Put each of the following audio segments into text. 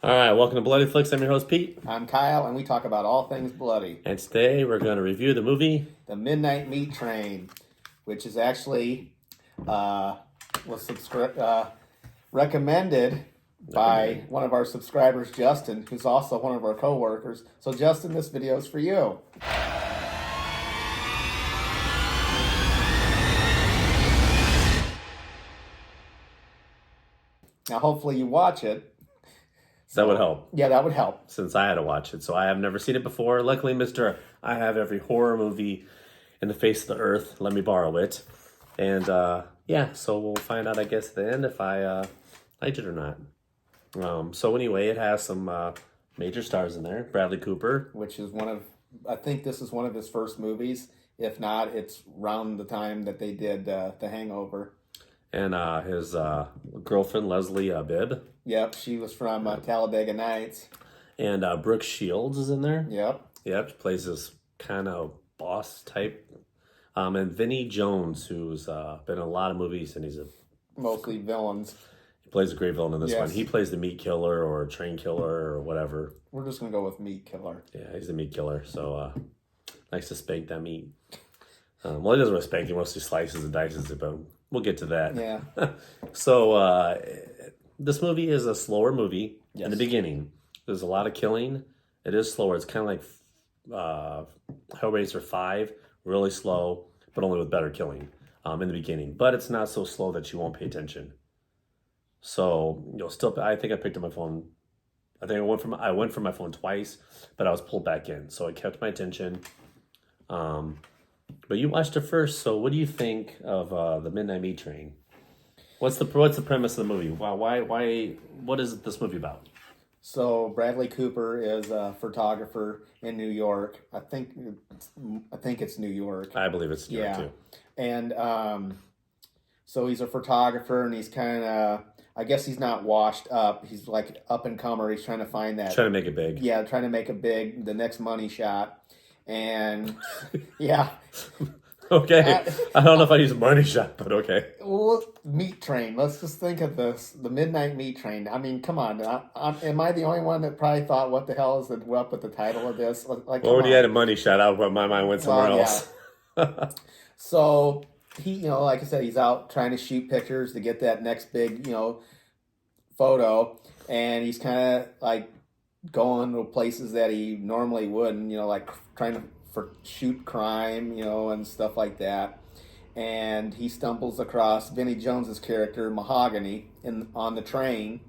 All right, welcome to Bloody Flicks. I'm your host, Pete. I'm Kyle, and we talk about all things bloody. And today we're going to review the movie The Midnight Meat Train, which is actually recommended by one of our subscribers, Justin, who's also one of our co-workers. So, Justin, this video is for you. Now, hopefully you watch it. That would help. Yeah, that would help. Since I had to watch it. So I have never seen it before. Luckily, I have every horror movie in the face of the earth. Let me borrow it. And so we'll find out, I guess, at the end if I liked it or not. So anyway, it has some major stars in there. Bradley Cooper. Which is I think this is one of his first movies. If not, it's around the time that they did The Hangover. And his girlfriend, Leslie Bibb. Yep, she was from Talladega Nights. And Brooke Shields is in there. Yep, she plays this kind of boss type. And Vinnie Jones, who's been in a lot of movies, and he's mostly villains. He plays a great villain in this Yes. one. He plays the meat killer or train killer or whatever. We're just going to go with meat killer. Yeah, he's the meat killer. So likes to spank that meat. Well, he doesn't really spank. He mostly slices and dices it, but we'll get to that. Yeah. So this movie is a slower movie in the Yes. beginning. There's a lot of killing. It is slower. It's kind of like Hellraiser 5, really slow, but only with better killing in the beginning. But it's not so slow that you won't pay attention. So I think I picked up my phone. I think I went from my phone twice, but I was pulled back in, so it kept my attention. But you watched it first, so what do you think of the Midnight Meat Train? What's the premise of the movie? What is this movie about? So Bradley Cooper is a photographer in New York. I think it's New York. I believe it's New York too. And so he's a photographer, and he's kind of, I guess he's not washed up. He's like up and comer. He's trying to find that. Trying to make it big. Yeah, trying to make it big, the next money shot. And yeah. Okay. I don't know if I use money shot, but okay. Well, Meat Train. Let's just think of this. The Midnight Meat Train. I mean, come on. Am I the only one that probably thought, what the hell is up with the title of this? Like, well, when you had a money shot out, but my mind went somewhere else. Yeah. So he, like I said, he's out trying to shoot pictures to get that next big, photo. And he's kind of like going to places that he normally wouldn't, like trying to shoot crime, and stuff like that. And he stumbles across Vinnie Jones's character, Mahogany, on the train.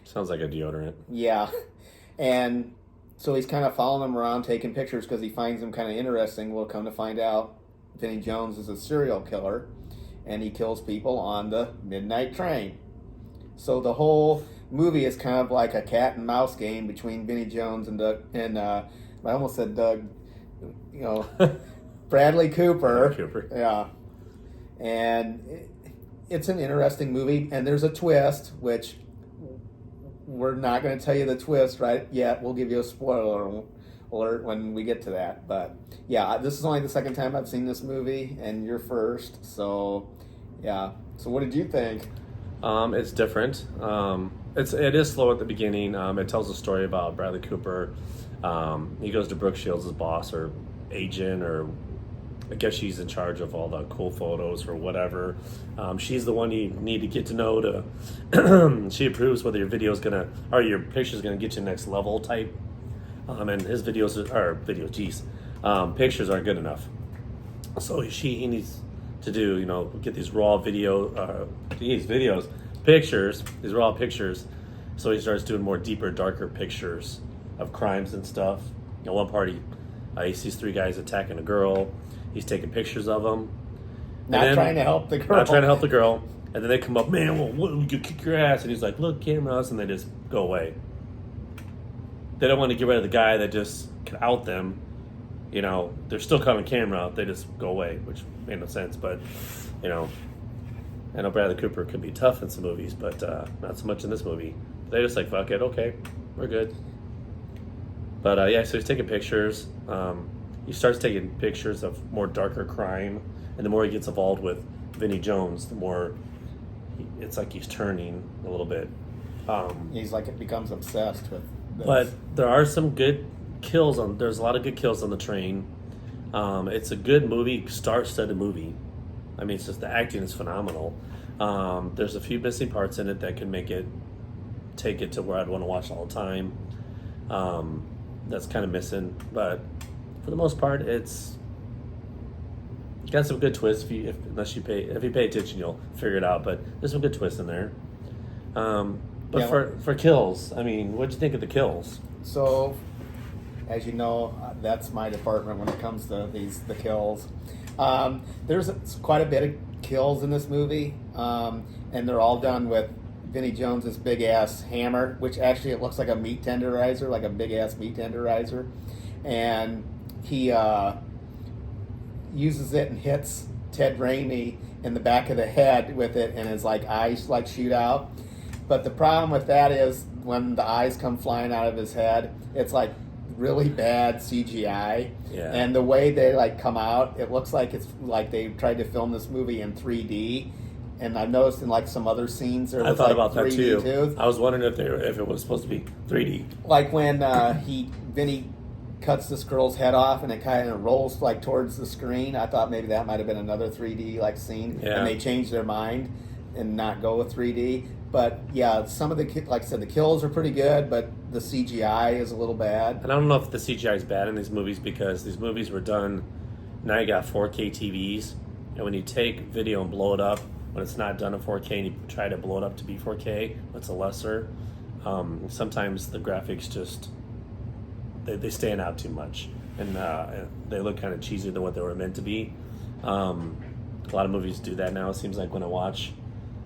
Sounds like a deodorant. Yeah. And so he's kind of following him around, taking pictures because he finds him kind of interesting. We'll come to find out Vinnie Jones is a serial killer, and he kills people on the midnight train. So the whole movie is kind of like a cat and mouse game between Vinnie Jones and I almost said Doug, Bradley Cooper. Yeah. And it's an interesting movie, and there's a twist, which we're not going to tell you the twist right yet. We'll give you a spoiler alert when we get to that. But yeah, this is only the second time I've seen this movie, and you're first. So yeah. So what did you think? It's different. It is slow at the beginning. It tells a story about Bradley Cooper. He goes to Brooke Shields' boss or agent, or I guess she's in charge of all the cool photos or whatever. She's the one you need to get to know to. She approves whether your your picture's gonna get you next level type. And his pictures aren't good enough. So he needs to do, get these raw pictures, these raw pictures. So he starts doing more deeper, darker pictures of crimes and stuff. One party, he sees 3 guys attacking a girl. He's taking pictures of them. Not trying to help the girl. Not trying to help the girl. And then they come up, man, we could kick your ass. And he's like, look, cameras. And they just go away. They don't want to get rid of the guy that just can out them. They're still coming camera. They just go away, which made no sense. But, I know Bradley Cooper could be tough in some movies, but not so much in this movie. They're just like, fuck it, okay, we're good. But so he's taking pictures. He starts taking pictures of more darker crime, and the more he gets involved with Vinnie Jones, the more it's like he's turning a little bit. He's like, it becomes obsessed with this. But there are some good kills on. There's a lot of good kills on the train. It's a good movie, star-studded movie. I mean, it's just the acting is phenomenal. There's a few missing parts in it that can take it to where I'd want to watch all the time. That's kind of missing, but for the most part, it's got some good twists. If you pay attention, you'll figure it out. But there's some good twists in there. But for kills, I mean, what'd you think of the kills? So, as you know, that's my department when it comes to the kills. There's quite a bit of kills in this movie, and they're all done with Vinnie Jones's big ass hammer, which actually it looks like a meat tenderizer, like a big ass meat tenderizer, and he uses it and hits Ted Raimi in the back of the head with it, and his like eyes like shoot out. But the problem with that is when the eyes come flying out of his head, it's like really bad CGI. Yeah. And the way they like come out, it looks like it's like they tried to film this movie in 3D. And I've noticed in like some other scenes there was I thought like about that 3D too. I was wondering if it was supposed to be 3D. Like when Vinny cuts this girl's head off and it kind of rolls like towards the screen. I thought maybe that might have been another 3D like scene, and they changed their mind and not go with 3D. But yeah, some of the like I said, the kills are pretty good, but the CGI is a little bad. And I don't know if the CGI is bad in these movies because these movies were done. Now you got 4K TVs, and when you take video and blow it up, when it's not done in 4K and you try to blow it up to be 4K, it's a lesser. Sometimes the graphics just they stand out too much, and they look kind of cheesy than what they were meant to be. A lot of movies do that now. It seems like when I watch.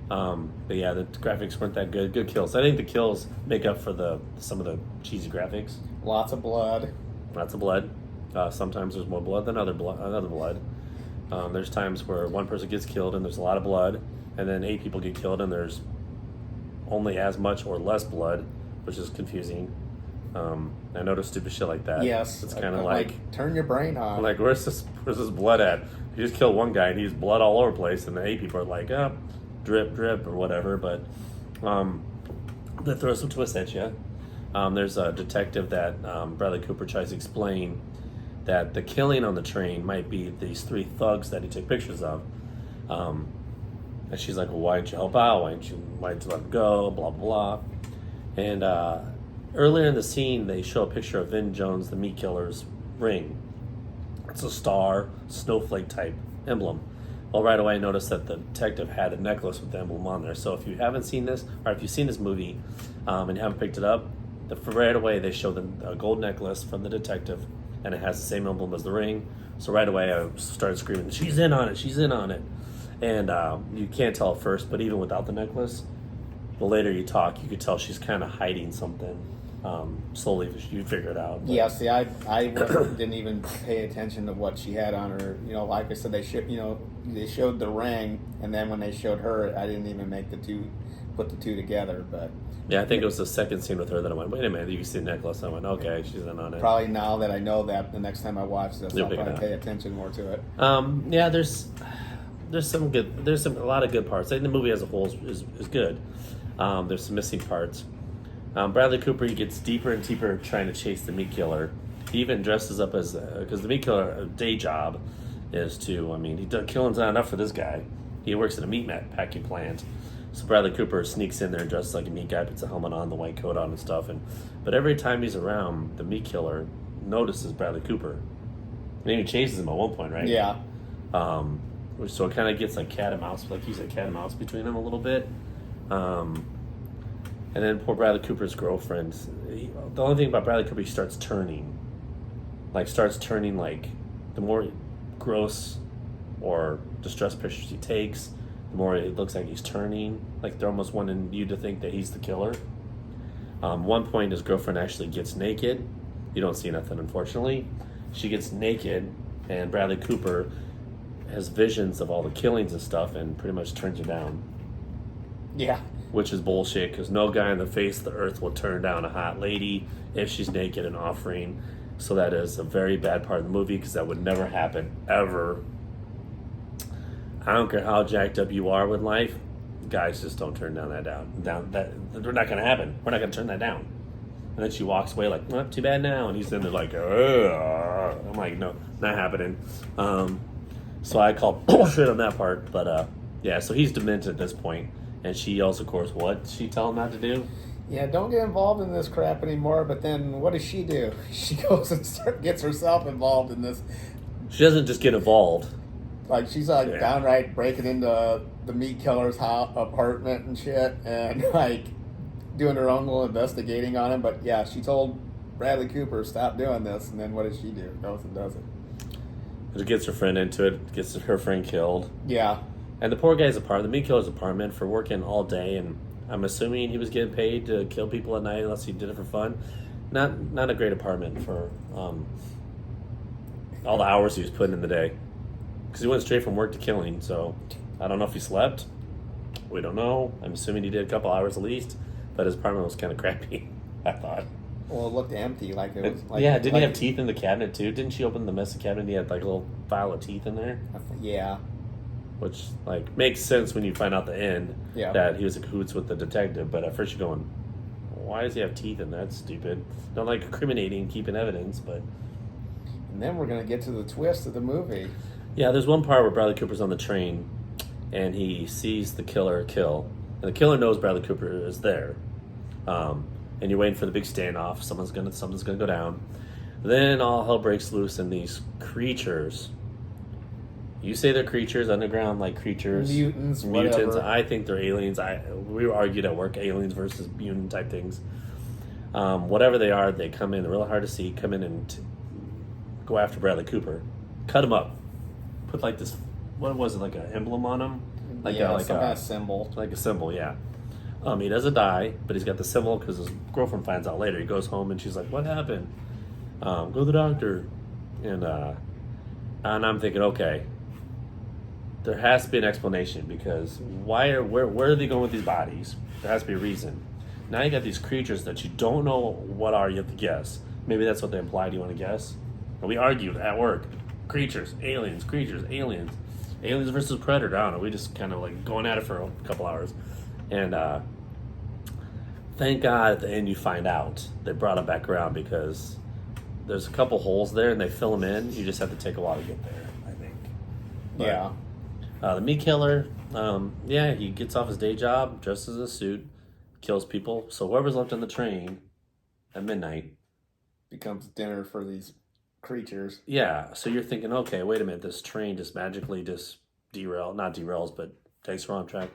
But yeah, the graphics weren't that good. Good kills. I think the kills make up for some of the cheesy graphics. Lots of blood. Lots of blood. Sometimes there's more blood than other blood. There's times where one person gets killed and there's a lot of blood, and then 8 people get killed and there's only as much or less blood, which is confusing. I noticed stupid shit like that. Yes, it's kind of like turn your brain on. Like where's this blood at? You just killed one guy and he's blood all over the place, and the 8 people are like, drip, drip, or whatever. But they throw some twists at you. There's a detective that Bradley Cooper tries to explain that the killing on the train might be these 3 thugs that he took pictures of. And she's like, well, why didn't you help out? Why didn't you let them go? Blah, blah, blah. And earlier in the scene, they show a picture of Vin Jones, the meat killer's ring. It's a star, snowflake type emblem. Well, right away I noticed that the detective had a necklace with the emblem on there. So if you haven't seen this, or if you've seen this movie and you haven't picked it up, right away they show a gold necklace from the detective, and it has the same emblem as the ring. So right away I started screaming, she's in on it, she's in on it. And you can't tell at first, but even without the necklace, the later you talk, you could tell she's kind of hiding something. Slowly you figure it out. But. Yeah, see, I didn't even pay attention to what she had on her. You know, like I said, they showed the ring, and then when they showed her, I didn't even put the two together. But yeah, I think it was the second scene with her that I went, wait a minute, you can see the necklace. I went, okay, she's in on it. Probably now that I know that, the next time I watch this, I'll probably pay attention more to it. Yeah, there's a lot of good parts. I think the movie as a whole is good. There's some missing parts. Bradley Cooper, he gets deeper and deeper trying to chase the meat killer. He even dresses up as because the meat killer day job is killing's not enough for this guy. He works at a meat packing plant. So Bradley Cooper sneaks in there dressed like a meat guy, puts a helmet on, the white coat on and stuff. But every time he's around, the meat killer notices Bradley Cooper. And even chases him at one point, right? Yeah. So it kind of gets like cat and mouse, like you said, cat and mouse between them a little bit. And then poor Bradley Cooper's girlfriend. The only thing about Bradley Cooper, he starts turning. Like the more gross or distressed pictures he takes, the more it looks like he's turning. Like they're almost wanting you to think that he's the killer. One point, his girlfriend actually gets naked. You don't see nothing, unfortunately. She gets naked, and Bradley Cooper has visions of all the killings and stuff and pretty much turns her down. Yeah. Which is bullshit, because no guy on the face of the earth will turn down a hot lady if she's naked and offering. So that is a very bad part of the movie, because that would never happen, ever. I don't care how jacked up you are with life, guys just don't turn that they're not going to happen. We're not going to turn that down. And then she walks away like, well, too bad now. And he's in there like, ugh. I'm like, no, not happening. So I call bullshit on that part. But yeah, so he's demented at this point. And she yells, of course, what she tell him not to do? Yeah, don't get involved in this crap anymore. But then what does she do? She goes and gets herself involved in this. She doesn't just get involved. Like, she's like downright breaking into the meat killer's apartment and shit. And like doing her own little investigating on him. But yeah, she told Bradley Cooper, stop doing this. And then what does she do? Goes and does it. It gets her friend into it, gets her friend killed. Yeah. And the poor guy's apartment, the meat killer's apartment, for working all day, and I'm assuming he was getting paid to kill people at night unless he did it for fun. Not a great apartment for all the hours he was putting in the day. Because he went straight from work to killing, so I don't know if he slept. We don't know. I'm assuming he did a couple hours at least, but his apartment was kind of crappy, I thought. Well, it looked empty, like it was. Like, yeah, didn't like, he have teeth in the cabinet too? Didn't she open the messy cabinet and he had like a little file of teeth in there? Yeah. Which like makes sense when you find out the end that he was in cahoots with the detective. But at first you're going, why does he have teeth in there? That's stupid. Not like incriminating, keeping evidence, but. And then we're gonna get to the twist of the movie. Yeah, there's one part where Bradley Cooper's on the train, and he sees the killer kill, and the killer knows Bradley Cooper is there. And you're waiting for the big standoff. Something's gonna go down. Then all hell breaks loose, and these creatures. You say they're creatures, underground like creatures, mutants. Whatever. I think they're aliens. We argued at work, aliens versus mutant type things. Whatever they are, they come in. They're really hard to see. Come in and go after Bradley Cooper, cut him up, put like this. What was it? Like an emblem on him, like some kind kind of symbol. Like a symbol, yeah. He doesn't die, but he's got the symbol because his girlfriend finds out later. He goes home and she's like, "What happened?" Go to the doctor, and I'm thinking, okay, there has to be an explanation because where are they going with these bodies? There has to be a reason. Now you got these creatures that you don't know what are. You have to guess. Maybe that's what they implied. You want to guess? And we argued at work. Creatures, aliens versus predator. I don't know. We just kind of like going at it for a couple hours, and thank God at the end you find out they brought him back around because there's a couple holes there and they fill them in. You just have to take a while to get there, I think. But, yeah. The meat killer, he gets off his day job, dresses in a suit, kills people. So whoever's left on the train at midnight becomes dinner for these creatures. Yeah, so you're thinking, okay, wait a minute, this train just magically not derails, but takes the wrong track.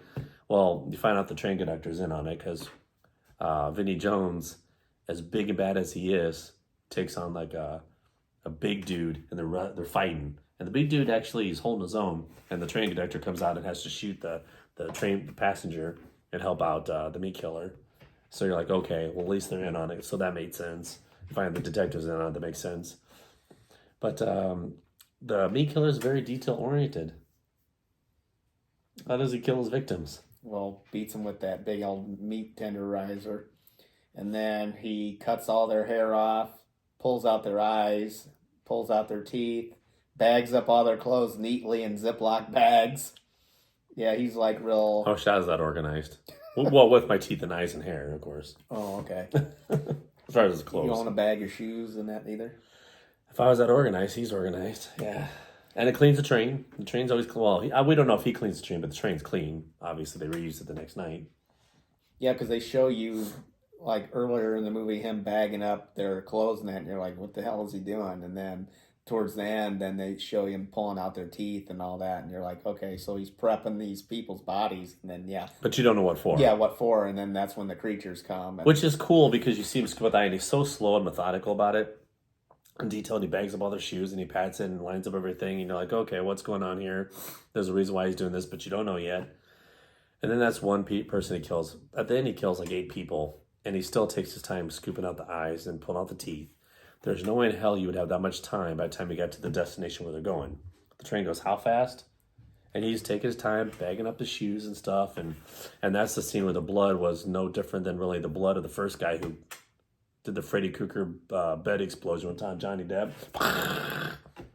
Well, you find out the train conductor's in on it because Vinnie Jones, as big and bad as he is, takes on like a big dude, and they're fighting. And the big dude actually is holding his own, and the train conductor comes out and has to shoot the train passenger and help out the meat killer. So you're like, okay, well, at least they're in on it, so that made sense. You find the detectives in on it, that makes sense. But the meat killer is very detail-oriented. How does he kill his victims? Well, beats them with that big old meat tenderizer. And then he cuts all their hair off, pulls out their eyes, pulls out their teeth, bags up all their clothes neatly in Ziploc bags. Yeah, he's like real... Oh, how's that organized? Well, with my teeth and eyes and hair, of course. Oh, okay. As far as his clothes. You don't want to bag your shoes and that either? If I was that organized, he's organized. Yeah. And it cleans the train. The train's always clean. Well, we don't know if he cleans the train, but the train's clean. Obviously, they reuse it the next night. Yeah, because they show you, like, earlier in the movie, him bagging up their clothes and that, and you're like, what the hell is he doing? And then towards the end, then they show him pulling out their teeth and all that, and you're like, okay, so he's prepping these people's bodies, and then, yeah. But you don't know what for. Yeah, what for, and then that's when the creatures come. And... Which is cool, because you see him scoop with the eye, and he's so slow and methodical about it. And detailed, he bags up all their shoes, and he pats it and lines up everything, and you're like, okay, what's going on here? There's a reason why he's doing this, but you don't know yet. And then that's one person he kills. At the end, he kills like 8 people, and he still takes his time scooping out the eyes and pulling out the teeth. There's no way in hell you would have that much time by the time you got to the destination where they're going. The train goes how fast? And he's taking his time, bagging up the shoes and stuff, and that's the scene where the blood was no different than really the blood of the first guy who did the Freddy Krueger bed explosion one time, Johnny Depp.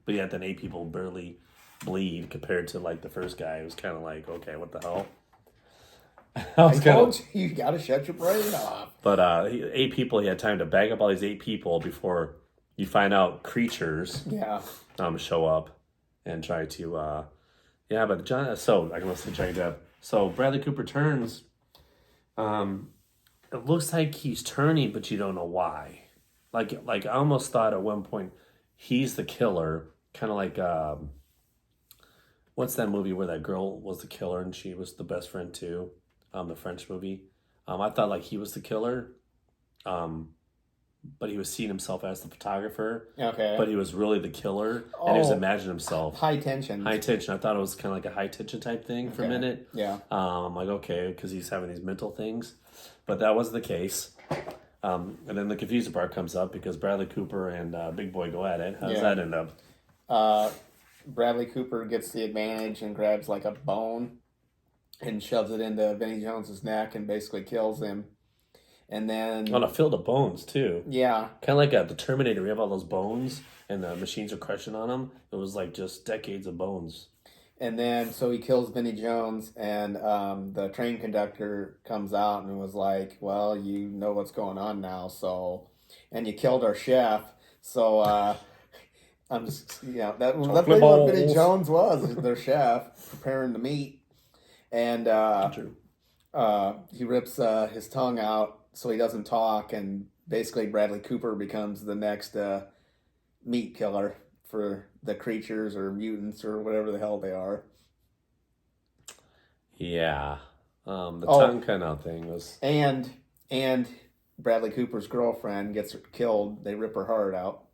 But yet then 8 people barely bleed compared to like the first guy. It was kind of like, okay, what the hell? I I was gonna, told you, you got to shut your brain off. but 8 people. He had time to bag up all these 8 people before you find out creatures Yeah. show up and try to yeah. But John, so I can listen to Johnny Depp. So Bradley Cooper turns. It looks like he's turning, but you don't know why. Like I almost thought at one point he's the killer, kind of like what's that movie where that girl was the killer and she was the best friend too? The French movie. I thought like he was the killer, but he was seeing himself as the photographer. Okay. But he was really the killer, and he was imagining himself. High tension. High tension. I thought it was kind of like a high tension type thing for a minute. Yeah. I'm like, okay, because he's having these mental things, but that wasn't the case. And then the confusing part comes up because Bradley Cooper and Big Boy go at it. How does that end up? Bradley Cooper gets the advantage and grabs like a bone and shoves it into Vinnie Jones's neck and basically kills him. And then On a field of bones too. yeah, Kind of like the Terminator. We have all those bones, and the machines are crushing on them. It was like just decades of bones. and then so he kills Vinnie Jones, and the train conductor comes out and was like, "Well, you know what's going on now, so and you killed our chef, so I'm just that's really what Vinnie Jones was, their chef preparing the meat, and True. he rips his tongue out so he doesn't talk, and basically Bradley Cooper becomes the next meat killer for the creatures or mutants or whatever the hell they are. Yeah. The tongue kind of thing was. And Bradley Cooper's girlfriend gets killed. They rip her heart out.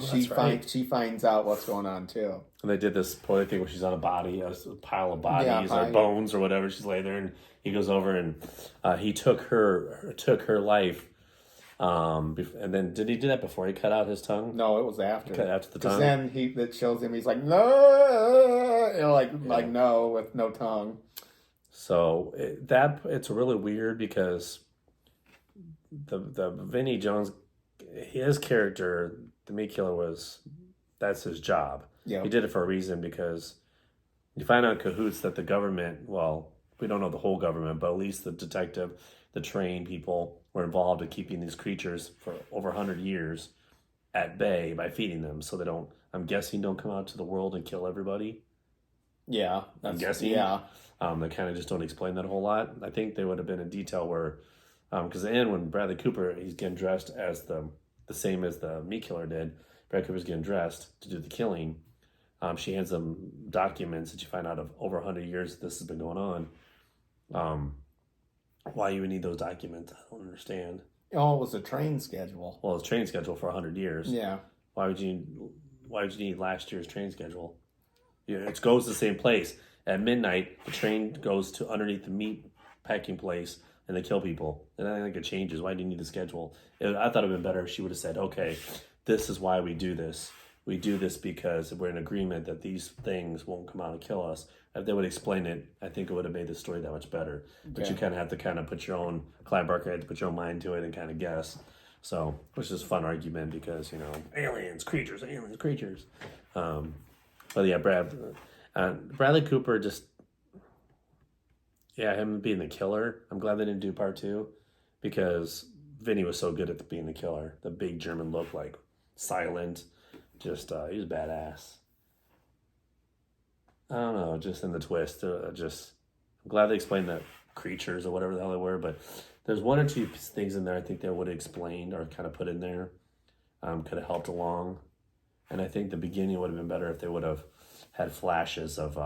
She finds out what's going on too. And they did this poorly thing where she's on a pile of bodies or bones or whatever. She's laying there, and he goes over and he took her life. And then did he do that before he cut out his tongue? No, it was after. Cut out the tongue. Then that shows him he's like no, like no with no tongue. So it's really weird because the Vinnie Jones, his character, the meat killer that's his job. Yeah, he did it for a reason because you find out in cahoots that the government, well, we don't know the whole government, but at least the detective, the trained people were involved in keeping these creatures for over 100 years at bay by feeding them so they don't, I'm guessing, don't come out to the world and kill everybody. Yeah, I'm guessing. Yeah. They kind of just don't explain that a whole lot. I think there would have been a detail where, because at the end when Bradley Cooper, he's getting dressed as the same as the meat killer did. Bradley Cooper's getting dressed to do the killing. She hands them documents that you find out of over 100 years this has been going on. Why you would need those documents, I don't understand. Oh, it was a train schedule. Well, it's train schedule for 100 years. Yeah. Why would you need last year's train schedule? It goes to the same place. At midnight, the train goes to underneath the meat packing place, and they kill people. And I think it changes. Why do you need the schedule? I thought it would have been better if she would have said, okay, this is why we do this. We do this because we're in agreement that these things won't come out and kill us. If they would explain it, I think it would have made the story that much better. But you kind of have to kind of put your own, Clive Barker had to put your own mind to it and kind of guess. So, which is a fun argument because, aliens, creatures. But yeah, Bradley Cooper just, him being the killer. I'm glad they didn't do part 2 because Vinny was so good at being the killer. The big German look, like silent, just he was badass. I don't know, just in the twist, I'm glad they explained that creatures or whatever the hell they were. But there's one or two things in there I think they would have explained or kind of put in there, could have helped along. And I think the beginning would have been better if they would have had flashes of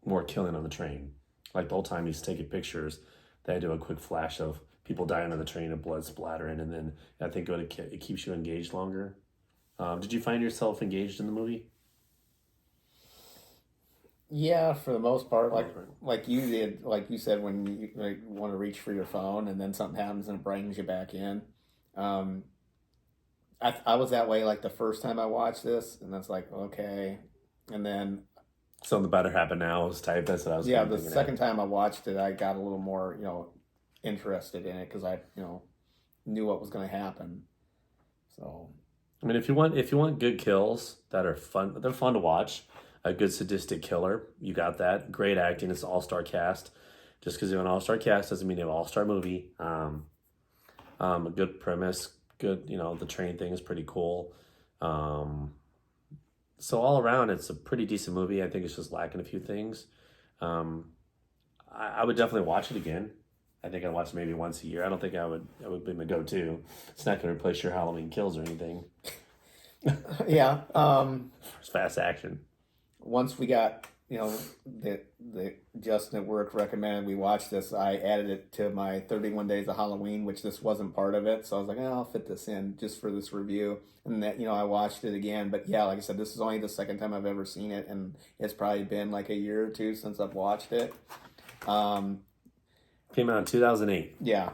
more killing on the train. Like the whole time he's taking pictures, they had to do a quick flash of people dying on the train and blood splattering, and then I think it keeps you engaged longer. Did you find yourself engaged in the movie? Yeah, for the most part, like you did, like you said, when you want to reach for your phone and then something happens and it brings you back in. I was that way like the first time I watched this, and that's like okay, and then something better happened now was type. That's what I was. Yeah, the second time I watched it, I got a little more interested in it because I knew what was going to happen. So, I mean, if you want good kills that are fun, they're fun to watch. A good sadistic killer, you got that. Great acting, it's an all-star cast. Just because you have an all-star cast doesn't mean you have an all-star movie. A good premise, good, the train thing is pretty cool. So all around, it's a pretty decent movie. I think it's just lacking a few things. I would definitely watch it again. I think I'd watch it maybe once a year. I don't think I would be my go-to. It's not going to replace your Halloween Kills or anything. Yeah. It's fast action. Once we got, the Justin at work recommended we watch this, I added it to my 31 Days of Halloween, which this wasn't part of it. So I was like, I'll fit this in just for this review. And that, I watched it again. But yeah, like I said, this is only the second time I've ever seen it. And it's probably been like a year or two since I've watched it. Came out in 2008. Yeah.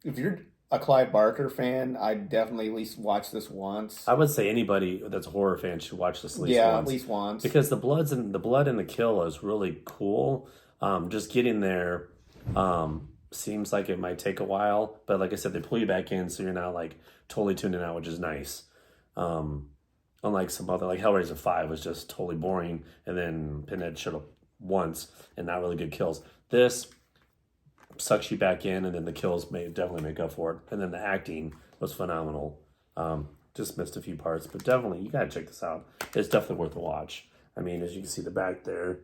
If you're a Clive Barker fan, I'd definitely at least watch this once. I would say anybody that's a horror fan should watch this at least Yeah, once. at least once. Because the blood and the kill is really cool. Just getting there seems like it might take a while, but like I said, they pull you back in, so you're not like totally tuning out, which is nice. Unlike some other, like Hellraiser 5 was just totally boring, and then Pinhead showed up once and not really good kills. This sucks you back in, and then the kills may definitely make up for it. And then the acting was phenomenal. Just missed a few parts, but definitely you gotta check this out. It's definitely worth a watch. I mean, as you can see the back there,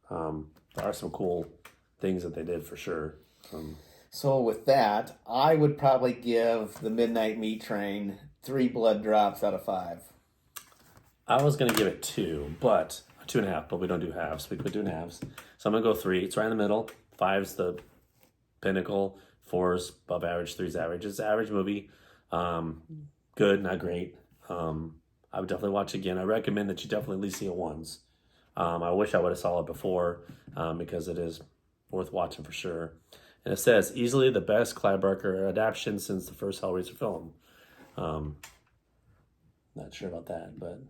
there are some cool things that they did for sure. So with that, I would probably give the Midnight Meat Train 3 blood drops out of 5. I was gonna give it 2, but 2.5, but we don't do halves. We quit doing halves. So I'm gonna go 3. It's right in the middle. 5's the pinnacle, 4's above average, 3's average. It's an average movie. Good, not great. I would definitely watch it again. I recommend that you definitely at least see it once. I wish I would have saw it before because it is worth watching for sure. And it says, easily the best Clive Barker adaptation since the first Hellraiser film. Not sure about that, but...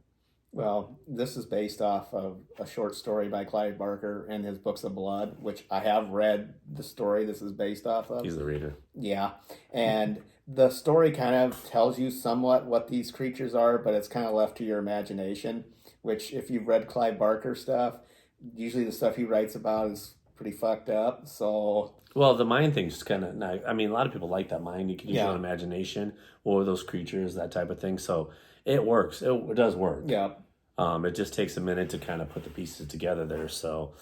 Well, this is based off of a short story by Clive Barker in his Books of Blood, which I have read the story this is based off of. He's the reader. Yeah, and the story kind of tells you somewhat what these creatures are, but it's kind of left to your imagination, which if you've read Clive Barker stuff, usually the stuff he writes about is pretty fucked up, so... Well, the mind thing's kind of... I mean, a lot of people like that mind. You can use your own imagination. What were those creatures, that type of thing. So it works. It does work. Yeah. It just takes a minute to kind of put the pieces together there. So,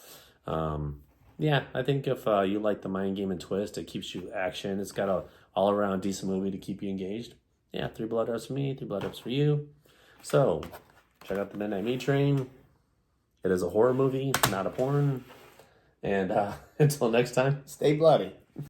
yeah, I think if you like the mind game and twist, it keeps you action. It's got a all-around decent movie to keep you engaged. Yeah, 3 blood drops for me, 3 blood drops for you. So, check out the Midnight Meat Train. It is a horror movie, not a porn. And until next time, stay bloody.